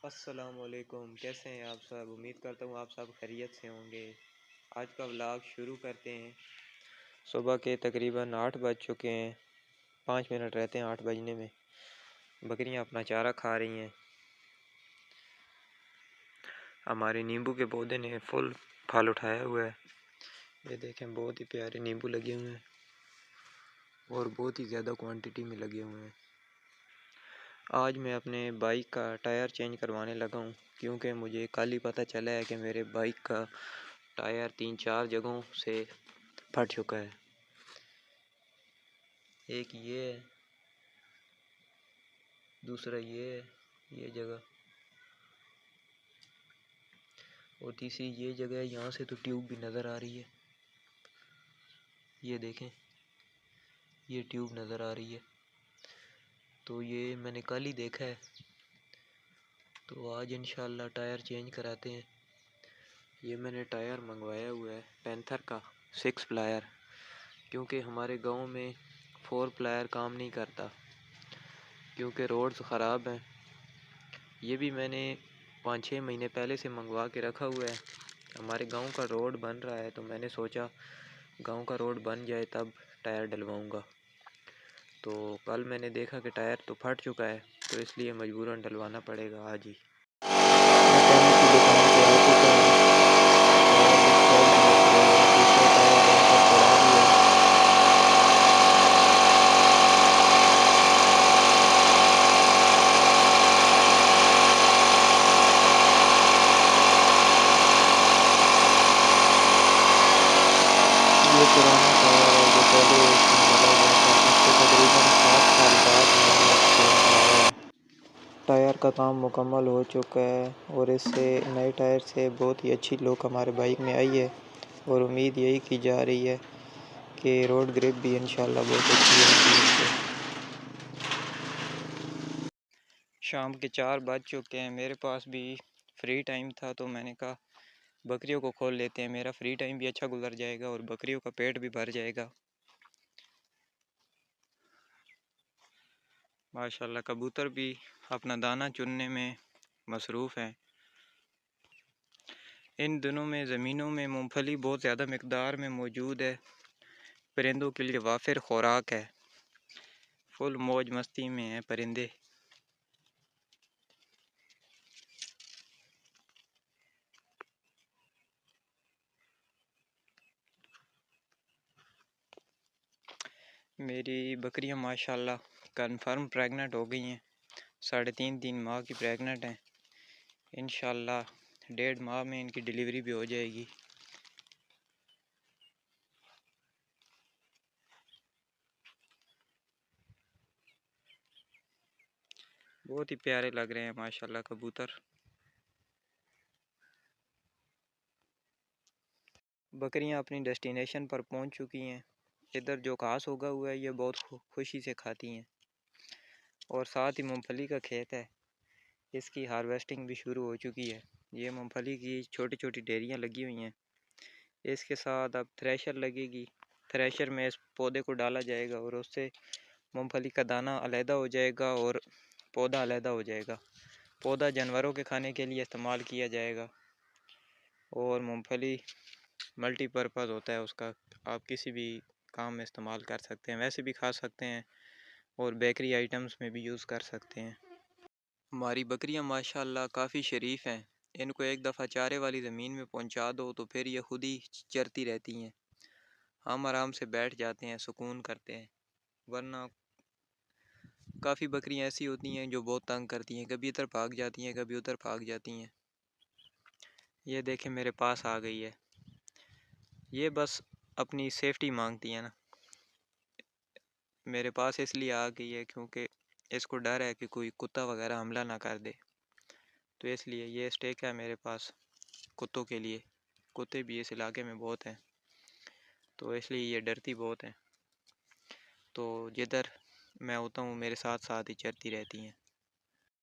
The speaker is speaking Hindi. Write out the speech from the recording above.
अस्सलामुअलैकुम, कैसे हैं आप सब। उम्मीद करता हूँ आप सब खैरियत से होंगे। आज का व्लॉग शुरू करते हैं। सुबह के तकरीबन 8 बज चुके हैं। 5 मिनट रहते हैं 8 बजने में। बकरियाँ अपना चारा खा रही हैं। हमारे नींबू के पौधे ने फुल फल उठाया हुआ है। ये देखें, बहुत ही प्यारे नींबू लगे हुए हैं और बहुत ही ज़्यादा क्वांटिटी में लगे हुए हैं। आज मैं अपने बाइक का टायर चेंज करवाने लगा हूँ, क्योंकि मुझे कल ही पता चला है कि मेरे बाइक का टायर 3-4 जगहों से फट चुका है। एक ये है, दूसरा ये है, ये जगह, और तीसरी ये जगह है। यहाँ से तो ट्यूब भी नज़र आ रही है। ये देखें, ये ट्यूब नज़र आ रही है। तो ये मैंने कल ही देखा है, तो आज इंशाल्लाह टायर चेंज कराते हैं। ये मैंने टायर मंगवाया हुआ है पैंथर का 6 प्लायर, क्योंकि हमारे गांव में 4 प्लायर काम नहीं करता, क्योंकि रोड्स ख़राब हैं। ये भी मैंने 5-6 महीने पहले से मंगवा के रखा हुआ है। हमारे गांव का रोड बन रहा है, तो मैंने सोचा गांव का रोड बन जाए तब टायर डलवाऊंगा। तो कल मैंने देखा कि टायर तो फट चुका है, तो इसलिए मजबूरन डलवाना पड़ेगा आज ही। मैकेनिक की दुकान पे आ चुका है। ये पुराना टायर है जो पहले इसमें लगा हुआ था। इसको तकरीबन 7 साल बाद मैंने चेंज कराया है। टायर का काम मुकम्मल हो चुका है और इससे नए टायर से बहुत ही अच्छी लुक हमारे बाइक में आई है, और उम्मीद यही की जा रही है कि रोड ग्रिप भी इंशाल्लाह बहुत अच्छी होगी इससे। शाम के 4 बज चुके हैं। मेरे पास भी फ्री टाइम था, तो मैंने कहा बकरियों को खोल लेते हैं। मेरा फ्री टाइम भी अच्छा गुजर जाएगा और बकरियों का पेट भी भर जाएगा। माशाल्लाह, कबूतर भी अपना दाना चुनने में मसरूफ़ हैं। इन दिनों में ज़मीनों में मूंगफली बहुत ज़्यादा मिकदार में मौजूद है। परिंदों के लिए वाफिर खुराक है। फुल मौज मस्ती में हैं परिंदे। मेरी बकरियां माशाल्लाह कन्फर्म प्रेग्नेंट हो गई हैं। 3.5 माह की प्रेग्नेंट हैं। इंशाल्लाह 1.5 माह में इनकी डिलीवरी भी हो जाएगी। बहुत ही प्यारे लग रहे हैं माशाल्लाह कबूतर। बकरियां अपनी डेस्टिनेशन पर पहुंच चुकी हैं। इधर जो घास उगा हुआ है ये बहुत खुशी से खाती हैं, और साथ ही मूंगफली का खेत है, इसकी हार्वेस्टिंग भी शुरू हो चुकी है। ये मूंगफली की छोटी छोटी ढेरियाँ लगी हुई हैं। इसके साथ अब थ्रेशर लगेगी। थ्रेशर में इस पौधे को डाला जाएगा और उससे मूंगफली का दाना अलहदा हो जाएगा और पौधा अलहदा हो जाएगा। पौधा जानवरों के खाने के लिए इस्तेमाल किया जाएगा, और मूंगफली मल्टीपर्पज़ होता है उसका। आप किसी भी काम में इस्तेमाल कर सकते हैं, वैसे भी खा सकते हैं और बेकरी आइटम्स में भी यूज़ कर सकते हैं। हमारी बकरियां माशाल्लाह काफ़ी शरीफ हैं। इनको एक दफ़ा चारे वाली ज़मीन में पहुंचा दो तो फिर ये खुद ही चरती रहती हैं। हम आराम से बैठ जाते हैं, सुकून करते हैं। वरना काफ़ी बकरियां ऐसी होती हैं जो बहुत तंग करती हैं, कभी इधर भाग जाती हैं, कभी उधर भाग जाती हैं। ये देखें, मेरे पास आ गई है। ये बस अपनी सेफ्टी मांगती है ना। मेरे पास इसलिए आ गई है क्योंकि इसको डर है कि कोई कुत्ता वगैरह हमला ना कर दे, तो इसलिए ये स्टेक है मेरे पास कुत्तों के लिए। कुत्ते भी इस इलाके में बहुत हैं, तो इसलिए ये डरती बहुत हैं। तो जिधर मैं होता हूँ मेरे साथ साथ ही चरती रहती हैं।